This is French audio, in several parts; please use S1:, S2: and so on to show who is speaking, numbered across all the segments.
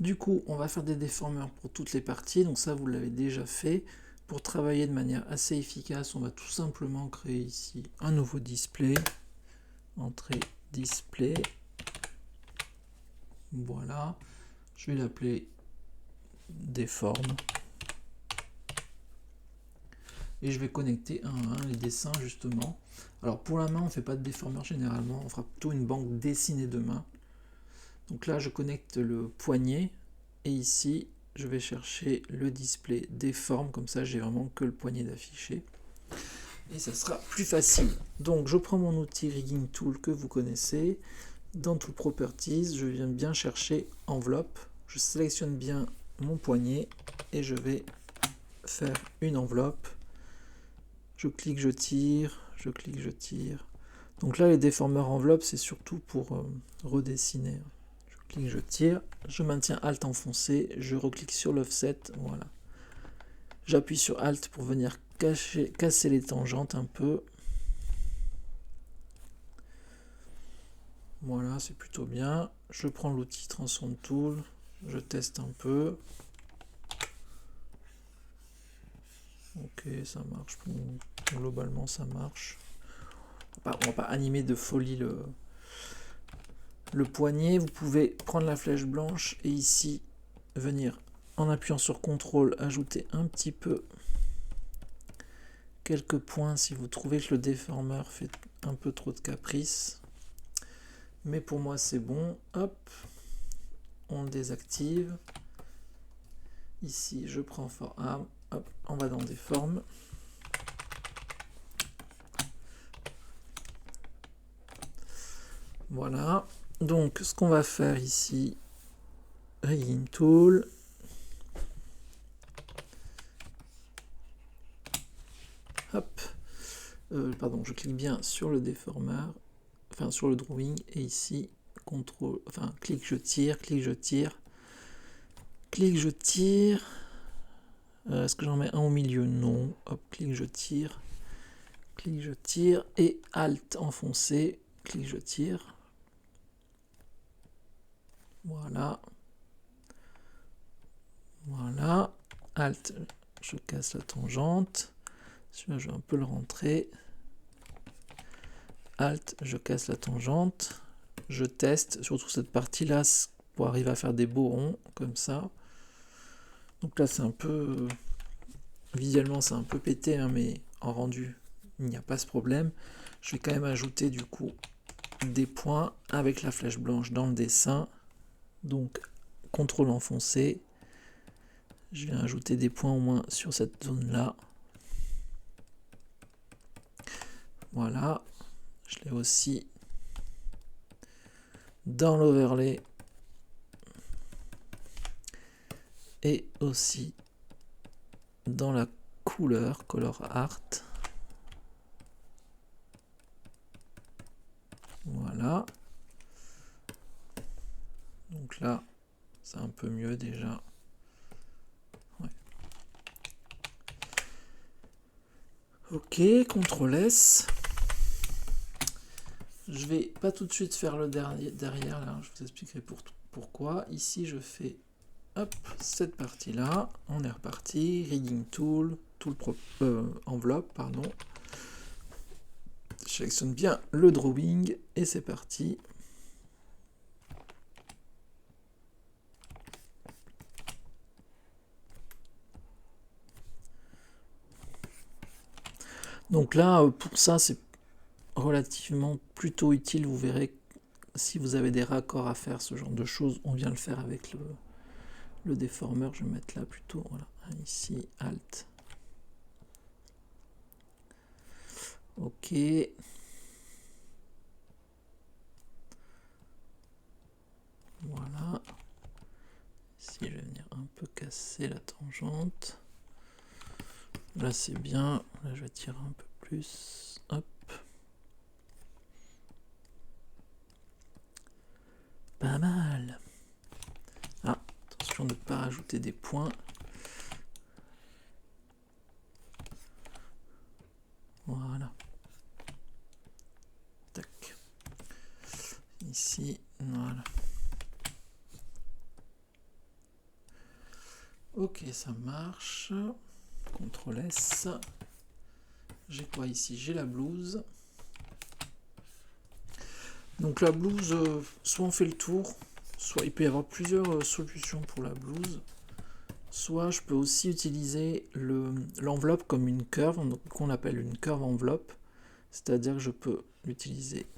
S1: Du coup, on va faire des déformeurs pour toutes les parties, donc ça vous l'avez déjà fait. Pour travailler de manière assez efficace, on va tout simplement créer ici un nouveau display. Entrée display. Voilà. Je vais l'appeler déforme. Et je vais connecter un à un les dessins justement. Alors pour la main, on ne fait pas de déformeur généralement, on fera plutôt une banque dessinée de main. Donc là, je connecte le poignet et ici, je vais chercher le display déforme, comme ça j'ai vraiment que le poignet d'afficher. Et ça sera plus facile. Donc je prends mon outil Rigging Tool que vous connaissez. Dans Tool Properties, je viens bien chercher enveloppe. Je sélectionne bien mon poignet et je vais faire une enveloppe. Je clique, je tire, je clique, je tire. Donc là, les déformeurs enveloppe, c'est surtout pour redessiner. Je clique, je tire, je maintiens Alt enfoncé, je reclique sur l'offset, voilà. J'appuie sur Alt pour venir casser les tangentes un peu. Voilà, c'est plutôt bien. Je prends l'outil Transform Tool, je teste un peu. Ok, ça marche. Globalement, ça marche. On va pas animer de folie le poignet. Vous pouvez prendre la flèche blanche et ici venir en appuyant sur CTRL ajouter un petit peu quelques points si vous trouvez que le déformeur fait un peu trop de caprice. Mais pour moi c'est bon. Hop, on le désactive. Ici je prends Form, hop, on va dans des formes. Voilà. Donc ce qu'on va faire ici, Rigging Tool. Hop. Pardon, je clique bien sur le déformeur, enfin sur le drawing, et ici, contrôle, enfin clic, je tire, clic, je tire, clic, je tire. Est-ce que j'en mets un au milieu? Non. Hop, clic, je tire, et Alt enfoncé, clic, je tire. Voilà. Voilà. Alt, je casse la tangente. Celui-là, je vais un peu le rentrer. Alt, je casse la tangente. Je teste, surtout cette partie-là, pour arriver à faire des beaux ronds, comme ça. Donc là, c'est un peu... Visuellement, c'est un peu pété, hein, mais en rendu, il n'y a pas ce problème. Je vais quand même ajouter, du coup, des points avec la flèche blanche dans le dessin. Donc, CTRL enfoncé. Je vais ajouter des points au moins sur cette zone-là. Voilà. Je l'ai aussi dans l'overlay. Et aussi dans la couleur, color art. Voilà. Donc là, c'est un peu mieux déjà. Ouais. Ok, CTRL S. Je vais pas tout de suite faire le derrière, là, je vous expliquerai pourquoi. Ici, je fais hop, cette partie-là. On est reparti. Rigging Tool, enveloppe, pardon. Je sélectionne bien le drawing et c'est parti. Donc là, pour ça, c'est relativement plutôt utile. Vous verrez si vous avez des raccords à faire, ce genre de choses, on vient le faire avec le déformeur. Je vais mettre là plutôt, voilà, ici, Alt. Ok. Voilà. Ici, je vais venir un peu casser la tangente. Là, c'est bien. Là, je vais tirer un peu plus. Hop. Pas mal. Ah, attention de ne pas rajouter des points. Voilà. Tac. Ici, voilà. Ok, ça marche. CTRL S. J'ai quoi ici? J'ai la blouse. Donc la blouse, soit on fait le tour, soit il peut y avoir plusieurs solutions pour la blouse. Soit je peux aussi utiliser l'enveloppe comme une curve, qu'on appelle une curve enveloppe. C'est-à-dire que je peux l'utiliser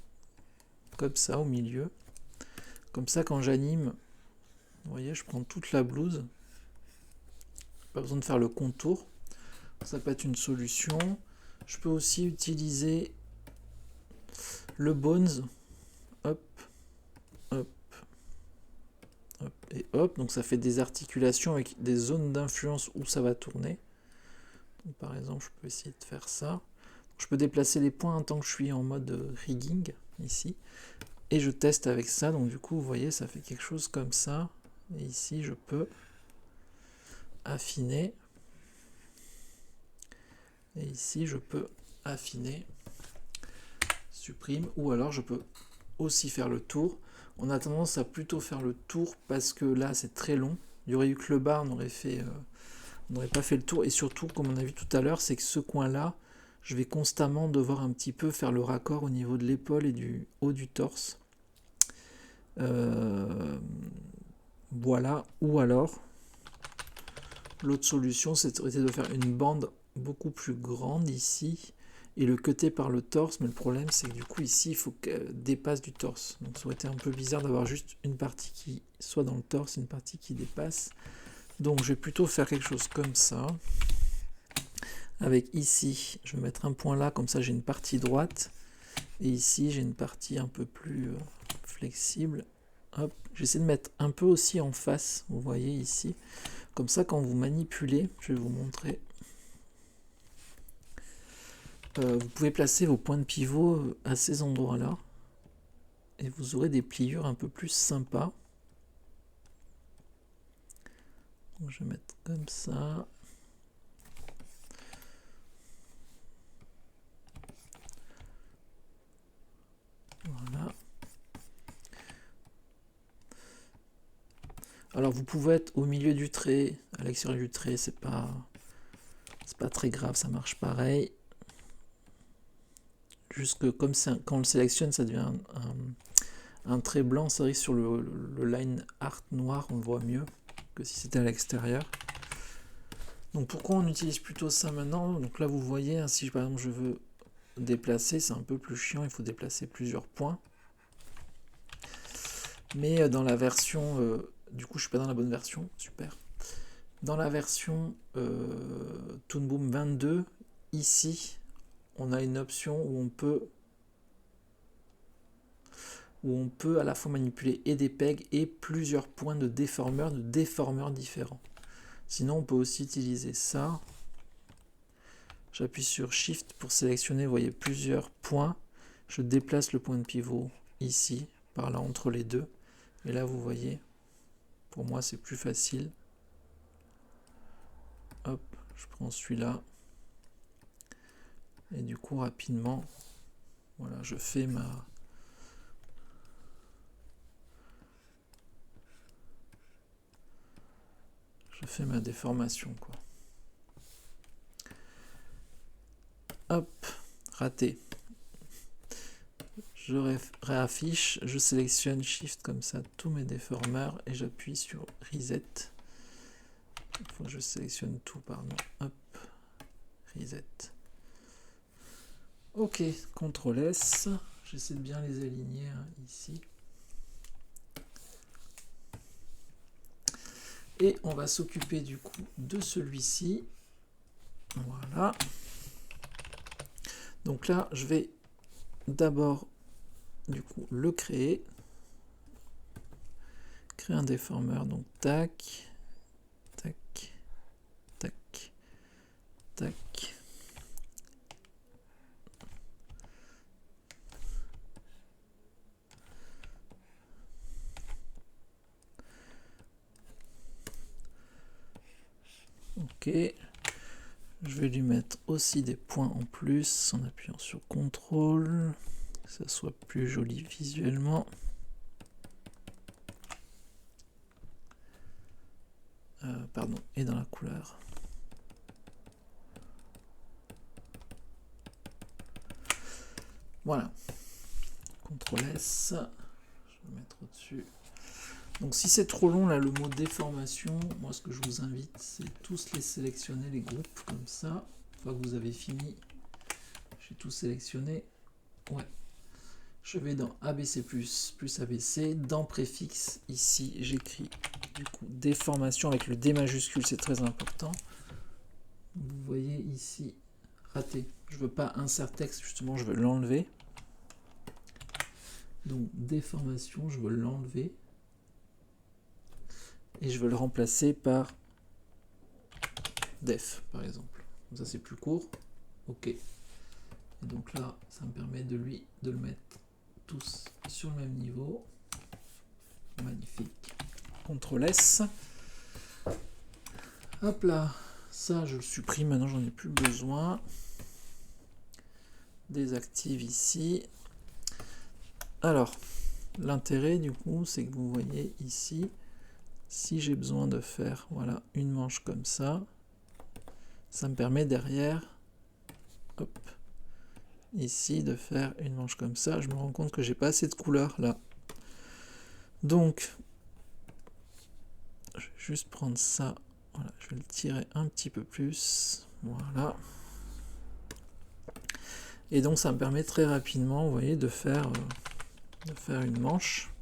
S1: comme ça au milieu. Comme ça, quand j'anime, vous voyez, je prends toute la blouse. Pas besoin de faire le contour. Ça peut être une solution. Je peux aussi utiliser le bones. Hop, hop, hop et hop. Donc ça fait des articulations avec des zones d'influence où ça va tourner. Donc, par exemple, je peux essayer de faire ça. Je peux déplacer les points en tant que je suis en mode rigging ici. Et je teste avec ça. Donc du coup, vous voyez, ça fait quelque chose comme ça. Et ici, je peux affiner. Et ici, je peux affiner. Supprime. Ou alors, je peux aussi faire le tour. On a tendance à plutôt faire le tour parce que là, c'est très long. Il y aurait eu que le bas, on n'aurait pas fait le tour. Et surtout, comme on a vu tout à l'heure, c'est que ce coin-là, je vais constamment devoir un petit peu faire le raccord au niveau de l'épaule et du haut du torse. Voilà. Ou alors, l'autre solution, c'était de faire une bande beaucoup plus grande ici et le cutter par le torse. Mais le problème, c'est que du coup, ici, il faut qu'elle dépasse du torse. Donc, ça aurait été un peu bizarre d'avoir juste une partie qui soit dans le torse et une partie qui dépasse. Donc, je vais plutôt faire quelque chose comme ça. Avec ici, je vais mettre un point là, comme ça j'ai une partie droite. Et ici, j'ai une partie un peu plus flexible. Hop, j'essaie de mettre un peu aussi en face, vous voyez ici. Comme ça, quand vous manipulez, je vais vous montrer. Vous pouvez placer vos points de pivot à ces endroits-là. Et vous aurez des pliures un peu plus sympas. Donc, je vais mettre comme ça. Voilà. Alors vous pouvez être au milieu du trait, à l'extérieur du trait, c'est pas très grave, ça marche pareil. Juste que comme quand on le sélectionne, ça devient un trait blanc, c'est vrai que sur le line art noir, on le voit mieux que si c'était à l'extérieur. Donc pourquoi on utilise plutôt ça maintenant? Donc là vous voyez, hein, si par exemple je veux déplacer, c'est un peu plus chiant, il faut déplacer plusieurs points. Mais dans la version, du coup je suis pas dans la bonne version, super. Dans la version Toon Boom 22, ici, on a une option où on peut à la fois manipuler et des pegs et plusieurs points de déformeurs différents. Sinon, on peut aussi utiliser ça. J'appuie sur Shift pour sélectionner, vous voyez, plusieurs points. Je déplace le point de pivot ici, par là, entre les deux. Et là, vous voyez, pour moi, c'est plus facile. Hop, je prends celui-là. Et du coup, rapidement, voilà, je fais ma déformation, quoi. Hop, raté. Je réaffiche, je sélectionne Shift comme ça tous mes déformeurs et j'appuie sur Reset. Il faut que je sélectionne tout, pardon. Hop, Reset. Ok, CTRL S. J'essaie de bien les aligner hein, ici. Et on va s'occuper du coup de celui-ci. Voilà. Donc là, je vais d'abord du coup le créer. Créer un déformeur. Donc tac, tac, tac, tac. Ok. Je vais lui mettre aussi des points en plus en appuyant sur CTRL, que ça soit plus joli visuellement. pardon, et dans la couleur. Voilà. CTRL S. Je vais mettre au-dessus. Donc si c'est trop long là le mot déformation, moi ce que je vous invite c'est tous les sélectionner, les groupes comme ça. Une fois que vous avez fini, j'ai tout sélectionné. Ouais. Je vais dans ABC+, plus ABC, dans préfixe, ici j'écris du coup déformation avec le D majuscule, c'est très important. Vous voyez ici, raté. Je veux pas insert texte, justement je veux l'enlever. Donc déformation, je veux l'enlever. Et je veux le remplacer par def, par exemple. Comme ça, c'est plus court. OK. Et donc là, ça me permet de le mettre tous sur le même niveau. Magnifique. CTRL S. Hop là. Ça, je le supprime. Maintenant, j'en ai plus besoin. Désactive ici. Alors, l'intérêt, du coup, c'est que vous voyez ici, si j'ai besoin de faire voilà, une manche comme ça, ça me permet derrière, hop, ici, de faire une manche comme ça. Je me rends compte que j'ai pas assez de couleur là. Donc, je vais juste prendre ça. Voilà, je vais le tirer un petit peu plus. Voilà. Et donc, ça me permet très rapidement, vous voyez, de faire une manche.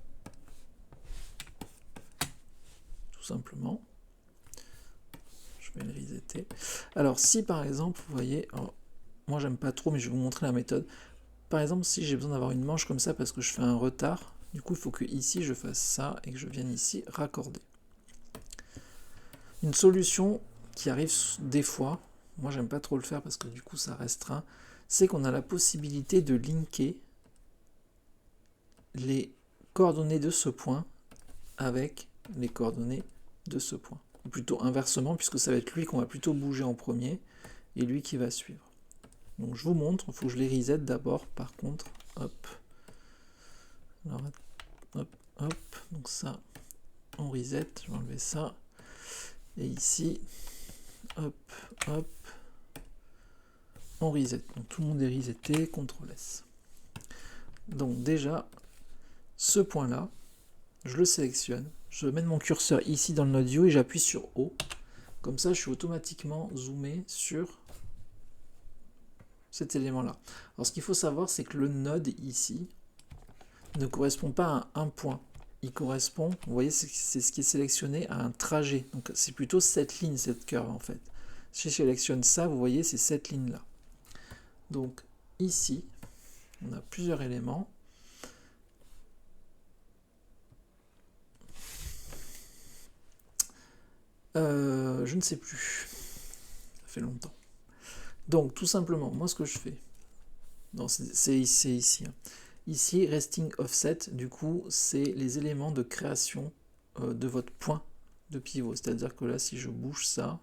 S1: Tout simplement. Je vais le resetter. Alors, si par exemple, vous voyez, alors, moi j'aime pas trop, mais je vais vous montrer la méthode. Par exemple, si j'ai besoin d'avoir une manche comme ça parce que je fais un retard, du coup, il faut que ici je fasse ça et que je vienne ici raccorder. Une solution qui arrive des fois, moi j'aime pas trop le faire parce que du coup ça restreint, c'est qu'on a la possibilité de linker les coordonnées de ce point avec les coordonnées de ce point. Ou plutôt inversement, puisque ça va être lui qu'on va plutôt bouger en premier et lui qui va suivre. Donc je vous montre, il faut que je les reset d'abord, par contre, hop. Alors, hop, hop, donc ça, on reset, je vais enlever ça. Et ici, hop, hop, on reset. Donc tout le monde est reseté, CTRL S. Donc déjà, ce point-là, je le sélectionne, je vais mettre mon curseur ici dans le node view et j'appuie sur O. Comme ça, je suis automatiquement zoomé sur cet élément-là. Alors ce qu'il faut savoir, c'est que le node ici ne correspond pas à un point. Il correspond, vous voyez, c'est ce qui est sélectionné à un trajet. Donc c'est plutôt cette ligne, cette curve en fait. Si je sélectionne ça, vous voyez, c'est cette ligne-là. Donc ici, on a plusieurs éléments. Je ne sais plus. Ça fait longtemps. Donc tout simplement, moi ce que je fais, c'est ici. Ici, resting offset, du coup, c'est les éléments de création de votre point de pivot. C'est-à-dire que là, si je bouge ça,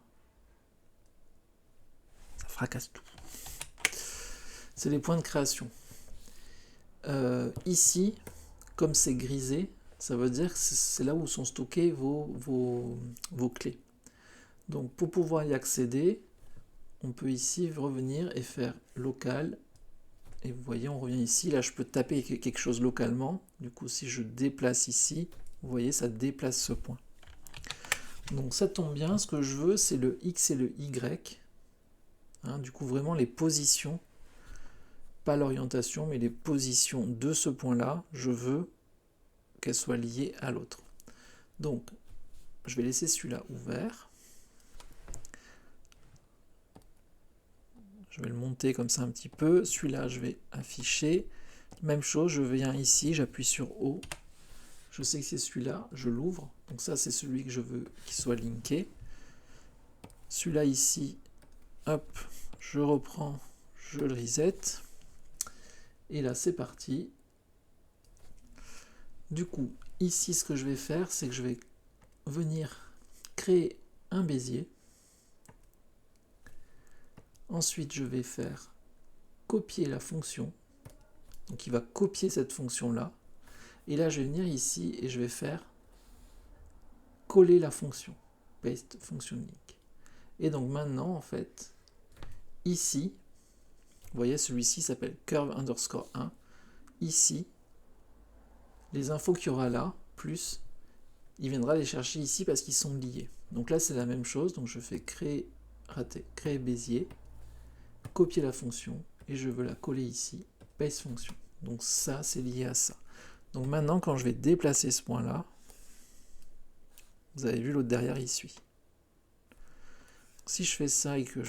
S1: ça fracasse tout. C'est les points de création. Ici, comme c'est grisé, ça veut dire que c'est là où sont stockées vos clés. Donc pour pouvoir y accéder, on peut ici revenir et faire local. Et vous voyez, on revient ici. Là, je peux taper quelque chose localement. Du coup, si je déplace ici, vous voyez, ça déplace ce point. Donc ça tombe bien. Ce que je veux, c'est le X et le Y. Hein, du coup, vraiment les positions. Pas l'orientation, mais les positions de ce point-là. Je veux qu'elles soient liées à l'autre. Donc, je vais laisser celui-là ouvert. Je vais le monter comme ça un petit peu. Celui-là, je vais afficher. Même chose, je viens ici, j'appuie sur O. Je sais que c'est celui-là, je l'ouvre. Donc ça, c'est celui que je veux qu'il soit linké. Celui-là ici, hop, je reprends, je le reset. Et là, c'est parti. Du coup, ici, ce que je vais faire, c'est que je vais venir créer un bézier. Ensuite, je vais faire copier la fonction. Donc, il va copier cette fonction-là. Et là, je vais venir ici et je vais faire coller la fonction. paste function link. Et donc maintenant, en fait, ici, vous voyez, celui-ci s'appelle curve_1. Ici, les infos qu'il y aura là, plus, il viendra les chercher ici parce qu'ils sont liés. Donc là, c'est la même chose. Donc je fais créer Bézier, copier la fonction, et je veux la coller ici, paste fonction. Donc ça, c'est lié à ça. Donc maintenant, quand je vais déplacer ce point-là, vous avez vu, l'autre derrière, il suit. Si je fais ça et que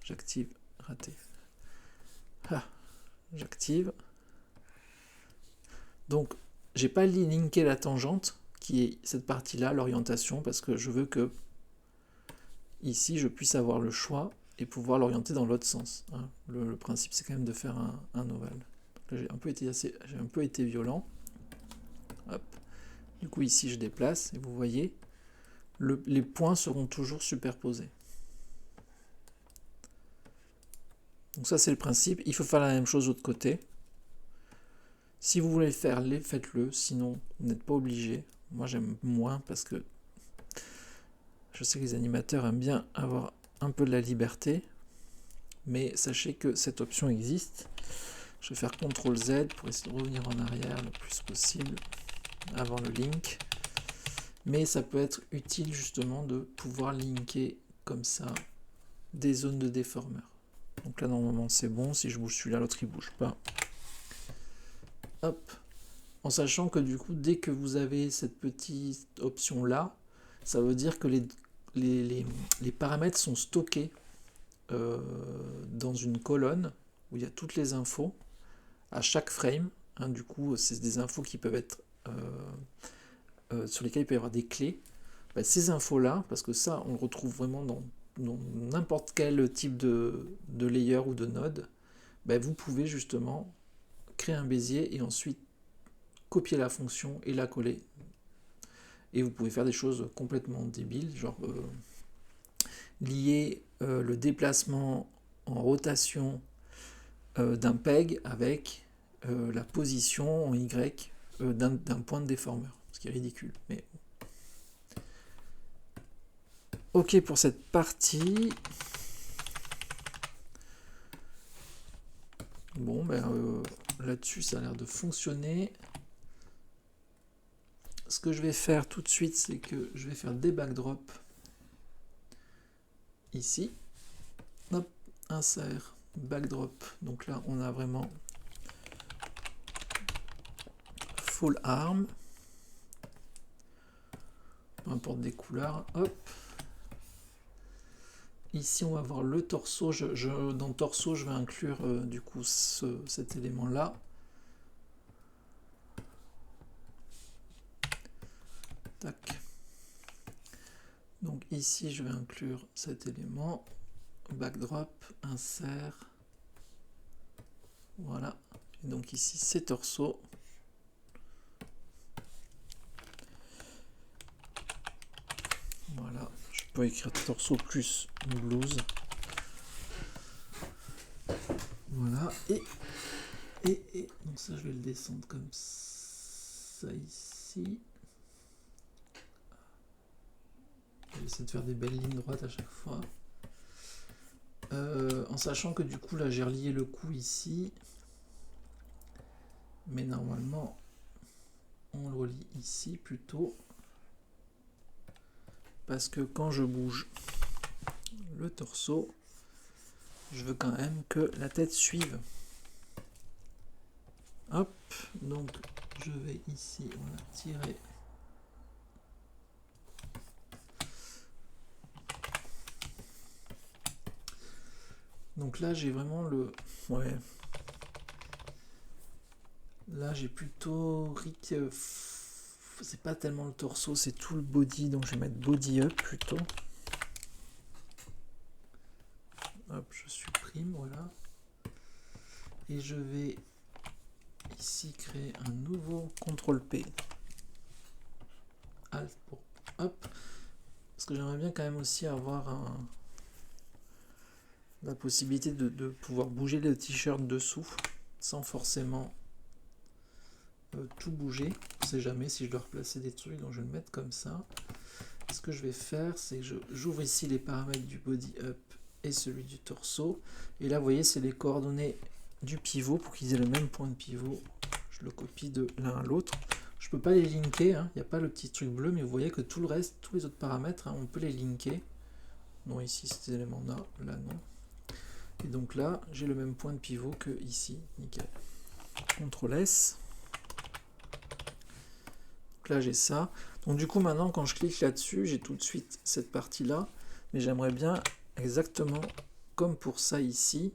S1: j'active, j'active. Donc, j'ai pas linké la tangente, qui est cette partie-là, l'orientation, parce que je veux que, ici, je puisse avoir le choix et pouvoir l'orienter dans l'autre sens. Hein. Le principe, c'est quand même de faire un ovale. J'ai un peu été violent. Hop. Du coup, ici, je déplace, et vous voyez, les points seront toujours superposés. Donc ça, c'est le principe. Il faut faire la même chose de l'autre côté. Si vous voulez le faire, faites-le. Sinon, vous n'êtes pas obligé. Moi, j'aime moins parce que je sais que les animateurs aiment bien avoir un peu de la liberté. Mais sachez que cette option existe. Je vais faire CTRL-Z pour essayer de revenir en arrière le plus possible avant le link. Mais ça peut être utile justement de pouvoir linker comme ça des zones de déformeur. Donc là, normalement, c'est bon. Si je bouge celui-là, l'autre, il ne bouge pas. Hop. En sachant que du coup, dès que vous avez cette petite option-là, ça veut dire que les paramètres sont stockés dans une colonne où il y a toutes les infos à chaque frame. Hein, du coup, c'est des infos qui peuvent être sur lesquelles il peut y avoir des clés. Ben, ces infos-là, parce que ça, on le retrouve vraiment dans n'importe quel type de layer ou de node, ben, vous pouvez justement créer un Bézier et ensuite copier la fonction et la coller. Et vous pouvez faire des choses complètement débiles, genre lier le déplacement en rotation d'un peg avec la position en Y d'un point de déformeur, ce qui est ridicule. Mais ok pour cette partie. Bon, ben là-dessus, ça a l'air de fonctionner. Ce que je vais faire tout de suite, c'est que je vais faire des backdrops ici. Hop, insert, backdrop. Donc là, on a vraiment full arm. Peu importe des couleurs. Hop. Ici, on va voir le torso. Dans le torso, je vais inclure du coup cet élément-là. Tac. Donc ici, je vais inclure cet élément. Backdrop, insert. Voilà. Et donc ici, c'est torso. Voilà. Je peux écrire torso plus blouse. Voilà. Et donc ça, je vais le descendre comme ça ici. Je vais essayer de faire des belles lignes droites à chaque fois. En sachant que du coup, là, j'ai relié le cou ici. Mais normalement, on le relie ici plutôt. Parce que quand je bouge le torso, je veux quand même que la tête suive. Hop, donc je vais ici, on va tirer. Donc là, j'ai vraiment le... Ouais. Là, j'ai plutôt... C'est pas tellement le torso, c'est tout le body, donc je vais mettre body up plutôt. Hop, je supprime, voilà. Et je vais ici créer un nouveau CTRL-P. Alt pour... Hop. Parce que j'aimerais bien quand même aussi avoir la possibilité de pouvoir bouger le t-shirt dessous, sans forcément tout bouger. On ne sait jamais si je dois replacer des trucs, donc je vais le mettre comme ça. ce que je vais faire, c'est que j'ouvre ici les paramètres du body up et celui du torso. Et là, vous voyez, c'est les coordonnées du pivot pour qu'ils aient le même point de pivot. Je le copie de l'un à l'autre. Je peux pas les linker, hein. Il n'y a pas le petit truc bleu, mais vous voyez que tout le reste, tous les autres paramètres, hein, on peut les linker. Non, ici, ces éléments-là, là, non. Et donc là, j'ai le même point de pivot que ici. Nickel. CTRL S. Donc là, j'ai ça. Donc du coup, maintenant, quand je clique là-dessus, j'ai tout de suite cette partie-là. Mais j'aimerais bien exactement comme pour ça ici.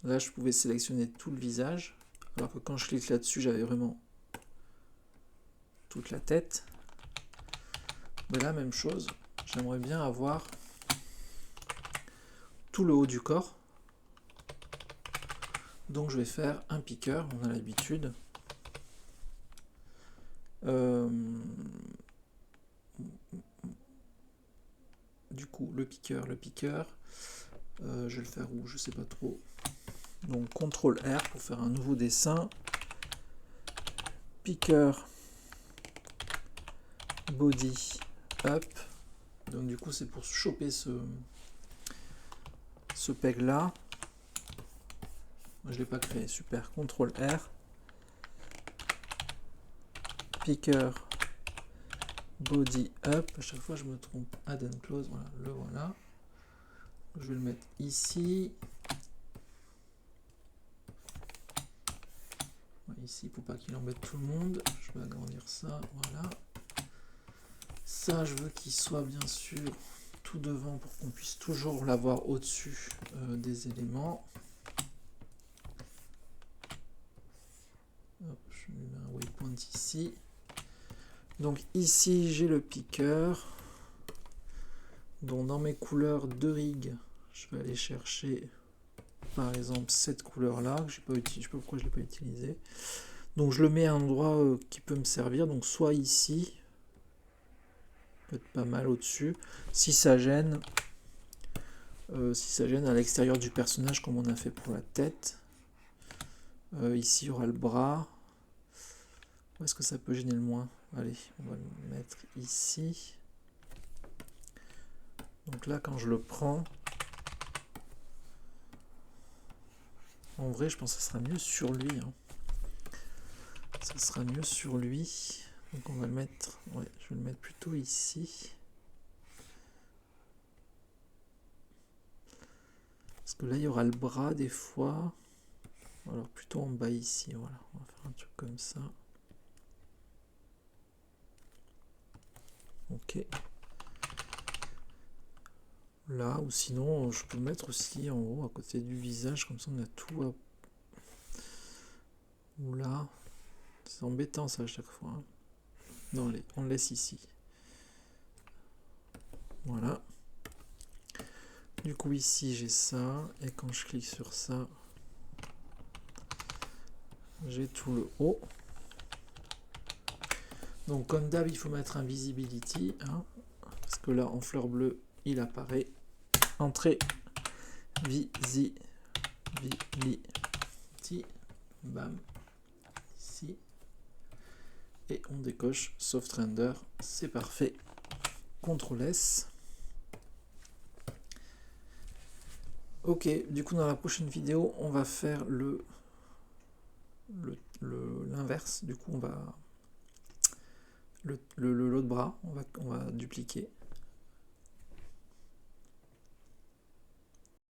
S1: Là, je pouvais sélectionner tout le visage. Alors que quand je clique là-dessus, j'avais vraiment toute la tête. Mais la même chose, j'aimerais bien avoir tout le haut du corps. Donc je vais faire un piqueur, on a l'habitude. Du coup, le piqueur, je vais le faire où? Je sais pas trop. Donc CTRL R pour faire un nouveau dessin. Piqueur body up. Donc du coup, c'est pour choper ce peg là. Je l'ai pas créé, super. CTRL R. Piqueur body up. À chaque fois, je me trompe. Add and close. Voilà, le voilà. Je vais le mettre ici. Ici, pour pas qu'il embête tout le monde. Je vais agrandir ça. Voilà. Ça, je veux qu'il soit bien sûr tout devant pour qu'on puisse toujours l'avoir au-dessus des éléments. Hop, je mets un waypoint ici. Donc ici, j'ai le piqueur. Donc dans mes couleurs de rig, je vais aller chercher par exemple cette couleur-là. Je sais pas pourquoi je ne l'ai pas utilisé. Donc je le mets à un endroit qui peut me servir. Donc soit ici, peut-être pas mal au-dessus. Si ça gêne à l'extérieur du personnage comme on a fait pour la tête. Ici il y aura le bras. Où est-ce que ça peut gêner le moins? Allez, on va le mettre ici. Donc là, quand je le prends, en vrai, je pense que ça sera mieux sur lui. Hein. Ça sera mieux sur lui. Donc on va le mettre, ouais, je vais le mettre plutôt ici. Parce que là, il y aura le bras des fois. Alors plutôt en bas ici, voilà. On va faire un truc comme ça. Ok. Là, ou sinon, je peux le mettre aussi en haut, à côté du visage, comme ça on a tout à... Ou là. C'est embêtant ça à chaque fois. Hein. Non, on le laisse ici. Voilà. Du coup ici j'ai ça, et quand je clique sur ça, j'ai tout le haut. Donc comme d'hab, il faut mettre un visibility, hein, parce que là en fleur bleue, il apparaît. Entrée, visibility, bam, ici. Et on décoche soft render, c'est parfait. CTRL S. Ok, du coup dans la prochaine vidéo, on va faire l'inverse. Du coup, on va l'autre bras, on va dupliquer.